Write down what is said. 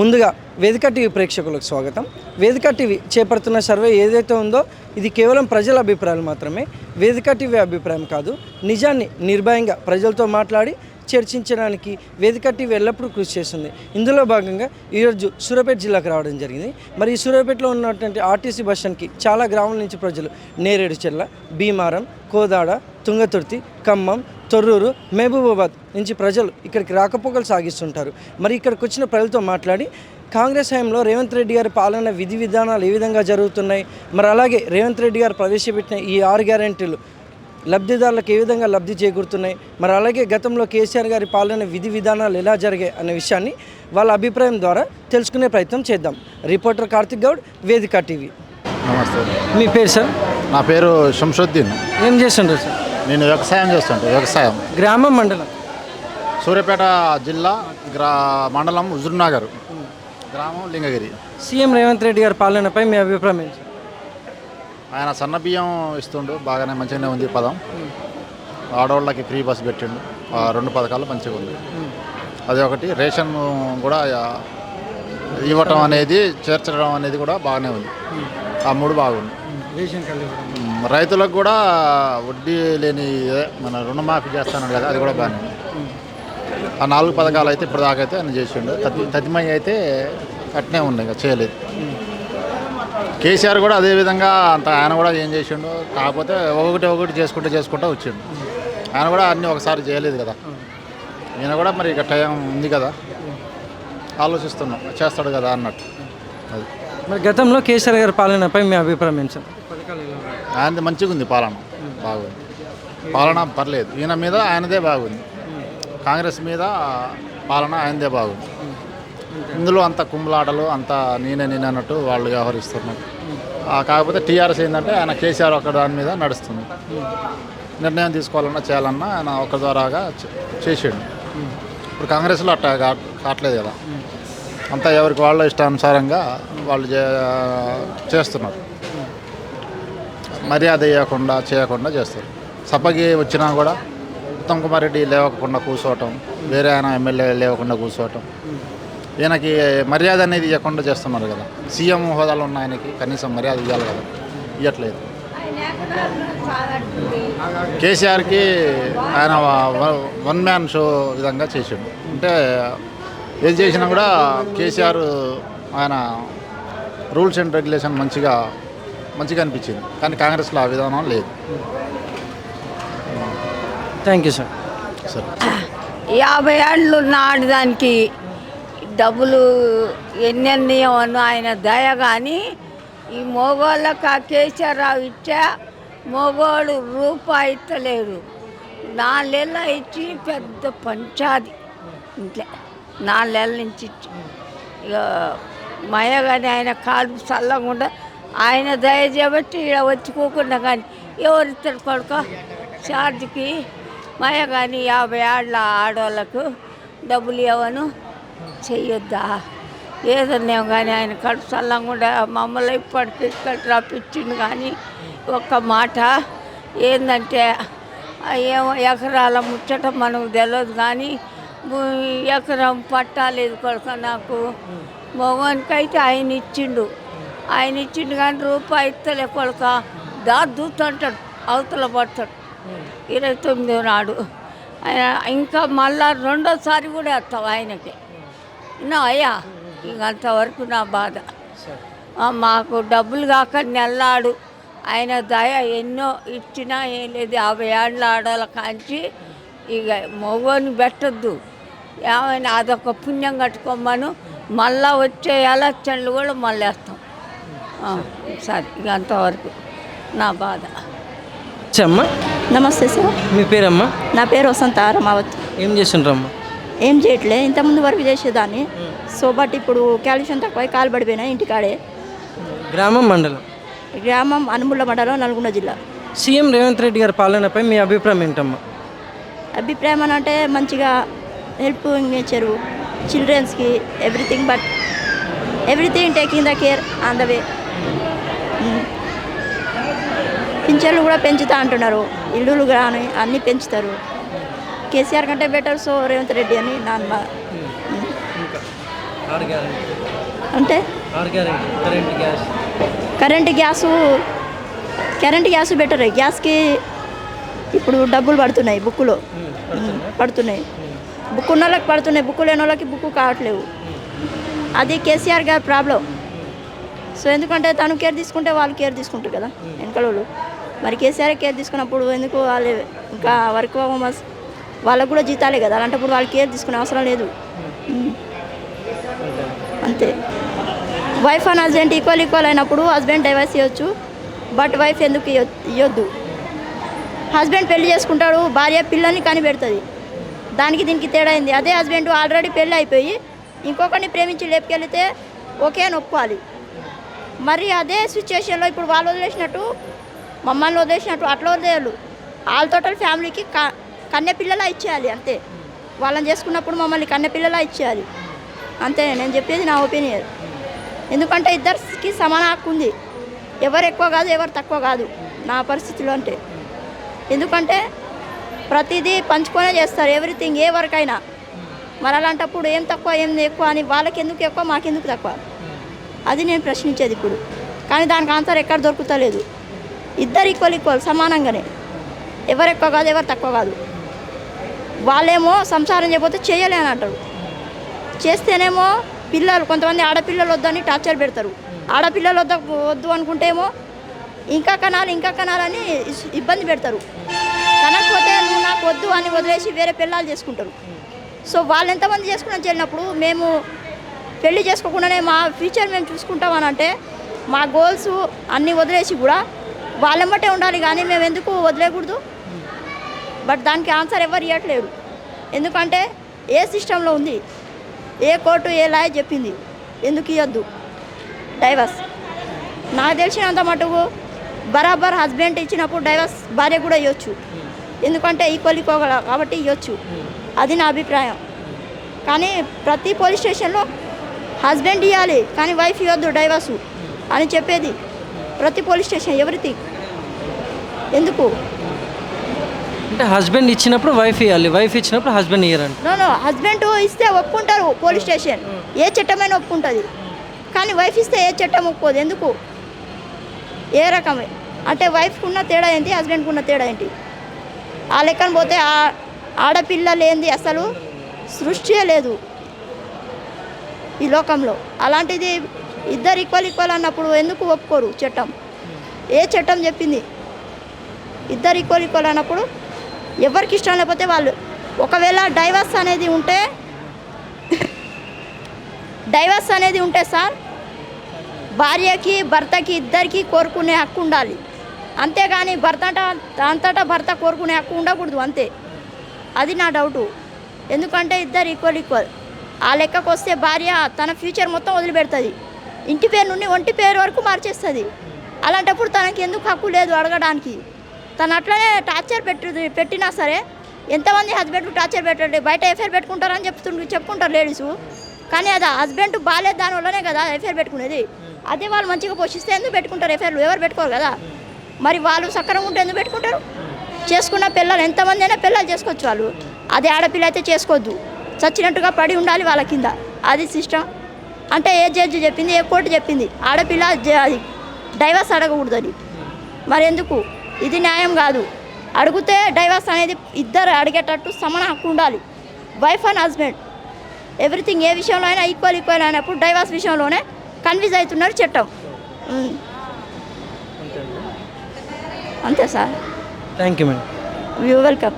ముందుగా వేదిక టీవీ ప్రేక్షకులకు స్వాగతం. వేదిక టీవీ చేపడుతున్న సర్వే ఏదైతే ఉందో ఇది కేవలం ప్రజల అభిప్రాయాలు మాత్రమే. వేదిక టీవీ అభిప్రాయం కాదు. నిజాన్ని నిర్భయంగా ప్రజలతో మాట్లాడి చర్చించడానికి వేదిక టీవీ ఎల్లప్పుడూ కృషి చేస్తుంది. ఇందులో భాగంగా ఈరోజు సూర్యాపేట జిల్లాకు రావడం జరిగింది. మరి ఈ సూర్యాపేటలో ఉన్నటువంటి ఆర్టీసీ బస్ స్టాండ్కి చాలా గ్రామాల నుంచి ప్రజలు నేరేడుచెర్ల, భీమారం, కోదాడ, తుంగతుర్తి, ఖమ్మం, తొర్రూరు, మహబూబాబాద్ నుంచి ప్రజలు ఇక్కడికి రాకపోకలు సాగిస్తుంటారు. మరి ఇక్కడికి వచ్చిన ప్రజలతో మాట్లాడి కాంగ్రెస్ హయాంలో రేవంత్ రెడ్డి గారి పాలన విధి విధానాలు ఏ విధంగా జరుగుతున్నాయి, మరి అలాగే రేవంత్ రెడ్డి గారు ప్రవేశపెట్టిన ఈ 6 గ్యారెంటీలు లబ్ధిదారులకు ఏ విధంగా లబ్ధి చేకూరుతున్నాయి, మరి అలాగే గతంలో కేసీఆర్ గారి పాలన విధి విధానాలు ఎలా జరిగాయి అనే విషయాన్ని వాళ్ళ అభిప్రాయం ద్వారా తెలుసుకునే ప్రయత్నం చేద్దాం. రిపోర్టర్ కార్తిక్ గౌడ్, వేదిక టీవీ. నమస్తే. మీ పేరు సార్? నా పేరు శంషుద్దీన్. ఏం చేస్తుంటారు సార్? నేను వ్యవసాయం చేస్తుంటాను. వ్యవసాయం. గ్రామం, మండలం? సూర్యాపేట జిల్లా, మండలం హుజూర్నగర్, గ్రామం లింగగిరి. సీఎం రేవంత్ రెడ్డి గారి పాలనపై మీ అభిప్రాయం ఏంటి? ఆయన సన్న బియ్యం ఇస్తుండు, బాగానే మంచిగానే ఉంది పదం. ఆడవాళ్ళకి ఫ్రీ బస్ పెట్టిండు. 2 పథకాలు మంచిగా ఉంది. అది ఒకటి. రేషన్ కూడా ఇవ్వటం అనేది, చేర్చడం అనేది కూడా బాగానే ఉంది. ఆ 3 బాగుంది. రైతులకు కూడా వడ్డీ లేని మన రుణమాఫీ చేస్తాను కదా, అది కూడా బాగానే ఉంది. ఆ 4 పథకాలు అయితే ఇప్పుడు దాకా అయితే ఆయన చేసిండు. తతిమయ్య అయితే అట్నే ఉన్నాయి, ఇంకా చేయలేదు. కేసీఆర్ కూడా అదేవిధంగా అంత ఆయన కూడా ఏం చేసిండు, కాకపోతే ఒకటి చేసుకుంటూ వచ్చిండు. ఆయన కూడా అన్నీ ఒకసారి చేయలేదు కదా. ఈయన కూడా మరి ఇక టైం ఉంది కదా, ఆలోచిస్తున్నాం చేస్తాడు కదా అన్నట్టు. అది మరి గతంలో కేసీఆర్ గారి పాలనపై మీ అభిప్రాయం ఏంటి సార్? ఆయనది మంచిగా ఉంది, పాలన బాగుంది. పాలన పర్లేదు. ఈయన మీద ఆయనదే బాగుంది. కాంగ్రెస్ మీద పాలన ఆయనదే బాగుంది. ఇందులో అంత కుమ్ములాటలు, అంత నేనే అన్నట్టు వాళ్ళు వ్యవహరిస్తున్నారు. కాకపోతే టీఆర్ఎస్ ఏంటంటే ఆయన కేసీఆర్ ఒక దాని మీద నడుస్తుంది. నిర్ణయం తీసుకోవాలన్నా చేయాలన్నా ఆయన ఒక ద్వారాగా చేసాడు. ఇప్పుడు కాంగ్రెస్లో అట్లా కావట్లేదు కదా. అంతా ఎవరికి వాళ్ళ ఇష్టానుసారంగా వాళ్ళు చేస్తున్నారు. మర్యాద చేయకుండా చేస్తారు. సభకి వచ్చినా కూడా ఉత్తమ్ కుమార్ రెడ్డి లేవకుండా కూర్చోవటం, వేరే ఆయన ఎమ్మెల్యే లేవకుండా కూర్చోవటం, ఈయనకి మర్యాద అనేది ఇవ్వకుండా చేస్తున్నారు కదా. సీఎం హోదాలో ఉన్న ఆయనకి కనీసం మర్యాద ఇవ్వాలి కదా, ఇవ్వట్లేదు. కేసీఆర్కి ఆయన 1 మ్యాన్ షో విధంగా చేసిండు. అంటే ఏది చేసినా కూడా కేసీఆర్ ఆయన రూల్స్ అండ్ రెగ్యులేషన్ మంచిగా అనిపించింది. కానీ కాంగ్రెస్లో ఆ విధానం లేదు. Thank you sir. సరే. 50 ఏళ్ళు నాటిదానికి డబ్బులు ఎన్నెన్ని ఆయన దయ. కానీ ఈ మగవాళ్ళకి ఆ కేసీఆర్ ఇచ్చా మగవాడు రూపాయి ఇస్తలేడు. 4 నెలలు ఇచ్చి పెద్ద పంచాది ఇంట్లో 4 నెలల నుంచి ఇచ్చి ఇక మయ. కానీ ఆయన కాలు చల్లకుండా ఆయన దయ చేయబట్టి ఇక్కడ వచ్చుకోకుండా. కానీ ఎవరిస్తారు కొడుక ఛార్జ్కి మయ. కానీ 50 ఏళ్ళ ఆడవాళ్ళకు డబ్బులు ఇవ్వను చెయ్యొద్దా ఏదన్నాం. కానీ ఆయన కడుపు చల్లకుండా మమ్మల్ని ఇప్పటికి ఇక్కడ రప్పించిండు. కానీ ఒక్క మాట ఏంటంటే ఏమో ఎకరాల ముచ్చట మనకు తెలియదు. కానీ ఎకరం పట్టాలేదు కొడుక నాకు. మగవానికైతే ఆయన ఇచ్చిండు కానీ రూపాయి ఇస్తలే కొడుక. దూతుంటాడు, అవతల పడతాడు. 29వ నాడు ఆయన ఇంకా మళ్ళా 2వసారి కూడా వేస్తావు ఆయనకి. అయ్యా ఇంకంతవరకు నా బాధ. మాకు డబ్బులు కాక నెల్లాడు. ఆయన దయ ఎన్నో ఇచ్చినా ఏం లేదు. 50 ఏళ్ళ ఆడాల కాంచి ఇక మగోని పెట్టద్దు. ఏమైనా అదొక పుణ్యం కట్టుకోమను. మళ్ళా వచ్చే ఎలక్షన్లు కూడా మళ్ళీ వేస్తాం. సరే ఇక అంతవరకు నా బాధ. అమ్మా నమస్తే సార్. మీ పేరమ్మా? నా పేరు వసంత రామావత్. ఏం చేస్తుంటారమ్మా? ఏం చేయట్లే, ఇంతకుముందు వరకు చేసేదాన్ని. సో బట్ ఇప్పుడు కాల్షియం తక్కువ కాలు పడిపోయినా ఇంటికాడే. గ్రామం, మండలం? గ్రామం అనుముల మండలం, నల్గొండ జిల్లా. సీఎం రేవంత్ రెడ్డి గారి పాలనపై మీ అభిప్రాయం ఏంటమ్మా? అభిప్రాయం అని అంటే మంచిగా హెల్పింగ్ నేచరు, చిల్డ్రన్స్కి everything, but everything taking the care on the way. పింఛన్లు కూడా పెంచుతా అంటున్నారు, ఇల్లులు కానీ అన్నీ పెంచుతారు. కేసీఆర్ కంటే బెటర్ సో రేవంత్ రెడ్డి అని నా అంటే కరెంట్ గ్యాస్ బెటర్. గ్యాస్కి ఇప్పుడు డబ్బులు పడుతున్నాయి, బుక్కులో పడుతున్నాయి. బుక్ ఉన్న వాళ్ళకి పడుతున్నాయి, బుక్కు లేని వాళ్ళకి బుక్కు కావట్లేవు. అది కేసీఆర్ గారి ప్రాబ్లం. సో ఎందుకంటే తను కేర్ తీసుకుంటే వాళ్ళు కేర్ తీసుకుంటారు కదా వెనకలోళ్ళు. మరి కేసీఆర్ కేర్ తీసుకున్నప్పుడు ఎందుకు వాళ్ళు ఇంకా వర్క్ వాళ్ళకు కూడా జీతాలే కదా, అలాంటప్పుడు వాళ్ళు కేర్ తీసుకునే అవసరం లేదు. అంతే. వైఫ్ అండ్ హస్బెండ్ ఈక్వల్ అయినప్పుడు హస్బెండ్ డైవర్స్ ఇవ్వచ్చు, బట్ వైఫ్ ఎందుకు ఇవ్వద్దు? హస్బెండ్ పెళ్లి చేసుకుంటాడు, భార్య పిల్లల్ని కనిపెడుతుంది. దానికి దీనికి తేడా అయింది. అదే హస్బెండ్ ఆల్రెడీ పెళ్ళి అయిపోయి ఇంకొకరిని ప్రేమించి లేపుకెళ్తే ఓకే అని ఒప్పుకోవాలి. మరి అదే సిచ్యువేషన్లో ఇప్పుడు వాళ్ళు వదిలేసినట్టు మమ్మల్ని వదిలేసినట్టు అట్లా వదిలేయాలి. ఆల్ టోటల్ ఫ్యామిలీకి కన్నె పిల్లలా ఇచ్చేయాలి అంతే. వాళ్ళని చేసుకున్నప్పుడు మమ్మల్ని కన్నె పిల్లలా ఇచ్చేయాలి అంతే. నేను చెప్పేది నా ఒపీనియన్. ఎందుకంటే ఇద్దరికి సమాన హక్కు ఉంది. ఎవరు ఎక్కువ కాదు, ఎవరు తక్కువ కాదు నా పరిస్థితిలో. అంటే ఎందుకంటే ప్రతిదీ పంచుకొనే చేస్తారు, ఎవ్రీథింగ్, ఏ వర్క్ అయినా. మరి అలాంటప్పుడు ఏం తక్కువ ఏం ఎక్కువ అని వాళ్ళకి ఎందుకు ఎక్కువ మాకెందుకు తక్కువ? అది నేను ప్రశ్నించేది ఇప్పుడు. కానీ దానికి ఆన్సర్ ఎక్కడ దొరుకుతలేదు. ఇద్దరు ఈక్వల్ సమానంగానే, ఎవరు ఎక్కువ కాదు, ఎవరు తక్కువ కాదు. వాళ్ళేమో సంసారం చేయకపోతే చేయలే అని అంటారు, చేస్తేనేమో పిల్లలు కొంతమంది ఆడపిల్లలు వద్దని టార్చర్ పెడతారు. ఆడపిల్లలు వద్దు అనుకుంటేమో ఇంకా కనాలని ఇబ్బంది పెడతారు. కనకపోతే నువ్వు నాకు వద్దు అని వదిలేసి వేరే పిల్లలు చేసుకుంటారు. సో వాళ్ళు ఎంతమంది చేసుకున్నా చేరినప్పుడు మేము పెళ్లి చేసుకోకుండానే మా ఫ్యూచర్ మేము చూసుకుంటామని అంటే మా గోల్స్ అన్నీ వదిలేసి కూడా వాళ్ళెమ్మటే ఉండాలి, కానీ మేము ఎందుకు వదిలేకూడదు? బట్ దానికి ఆన్సర్ ఎవరు ఇవ్వట్లేడు. ఎందుకంటే ఏ సిస్టంలో ఉంది, ఏ కోర్టు ఏ లాయర్ చెప్పింది ఎందుకు ఇవ్వద్దు డైవర్స్? నాకు తెలిసినంత మటుకు బరాబర్ హస్బెండ్ ఇచ్చినప్పుడు డైవర్స్ భార్య కూడా ఇవ్వచ్చు. ఎందుకంటే ఈక్వల్ కాబట్టి ఇవ్వచ్చు. అది నా అభిప్రాయం. కానీ ప్రతి పోలీస్ స్టేషన్లో హస్బెండ్ ఇవ్వాలి కానీ వైఫ్ ఇవ్వద్దు డైవర్సు అని చెప్పేది ప్రతి పోలీస్ స్టేషన్, ఎవ్రీథింగ్. ఎందుకు అంటే హస్బెండ్ ఇచ్చినప్పుడు వైఫ్ ఇవ్వాలి, వైఫ్ ఇచ్చినప్పుడు హస్బెండ్ ఇయ్యారంట. నో హస్బెండ్ ఇస్తే ఒప్పుకుంటారు పోలీస్ స్టేషన్, ఏ చట్టమైనా ఒప్పుకుంటుంది. కానీ వైఫ్ ఇస్తే ఏ చట్టం ఒప్పుకోదు. ఎందుకు? ఏ రకమే అంటే వైఫ్కి ఉన్న తేడా ఏంటి, హస్బెండ్కి ఉన్న తేడా ఏంటి? ఆ లెక్కన పోతే ఆడపిల్ల లేనిది అసలు సృష్టియే లేదు ఈ లోకంలో. అలాంటిది ఇద్దరు ఈక్వల్ అన్నప్పుడు ఎందుకు ఒప్పుకోరు చట్టం? ఏ చట్టం చెప్పింది? ఇద్దరు ఈక్వల్ అన్నప్పుడు ఎవరికి ఇష్టం లేకపోతే వాళ్ళు. ఒకవేళ డైవర్స్ అనేది ఉంటే సార్, భార్యకి భర్తకి ఇద్దరికి కోరుకునే హక్కు ఉండాలి. అంతేగాని అంతటా భర్త కోరుకునే హక్కు ఉండకూడదు అంతే. అది నా డౌటు. ఎందుకంటే ఇద్దరు ఈక్వల్. ఆ లెక్కకు వస్తే భార్య తన ఫ్యూచర్ మొత్తం వదిలిపెడుతుంది, ఇంటి పేరు నుండి ఒంటి పేరు వరకు మార్చేస్తుంది. అలాంటప్పుడు తనకి ఎందుకు హక్కు లేదు అడగడానికి? తను అట్లనే టార్చర్ పెట్టినా సరే, ఎంతమంది హస్బెండ్ టార్చర్ పెట్టండి, బయట ఎఫ్ఐఆర్ పెట్టుకుంటారని చెప్పుకుంటారు లేడీసు. కానీ అది హస్బెండ్ బాగాలేదు దానివల్లనే కదా ఎఫ్ఐఆర్ పెట్టుకునేది. అదే వాళ్ళు మంచిగా పోషిస్తే ఎందుకు పెట్టుకుంటారు ఎఫ్ఐఆర్లు? ఎవరు పెట్టుకోరు కదా. మరి వాళ్ళు సక్రమంగా ఉంటే ఎందుకు పెట్టుకుంటారు? చేసుకున్న పిల్లలు ఎంతమంది అయినా పిల్లలు చేసుకోవచ్చు వాళ్ళు. అది ఆడపిల్ల అయితే చేసుకోవద్దు, చచ్చినట్టుగా పడి ఉండాలి వాళ్ళ కింద. అది సిస్టమ్. అంటే ఏ జడ్జి చెప్పింది, ఏ కోర్టు చెప్పింది ఆడపిల్ల డైవర్స్ అడగకూడదని? మరి ఎందుకు? ఇది న్యాయం కాదు. అడిగితే డైవర్స్ అనేది ఇద్దరు అడిగేటట్టు సమాన హక్కు ఉండాలి. వైఫ్ అండ్ హస్బెండ్ ఎవ్రీథింగ్, ఏ విషయంలో అయినా ఈక్వల్ అయినప్పుడు డైవర్స్ విషయంలోనే కన్ఫ్యూజ్ అవుతున్నారు చట్టం. అంతే sir. Thank you madam. You welcome.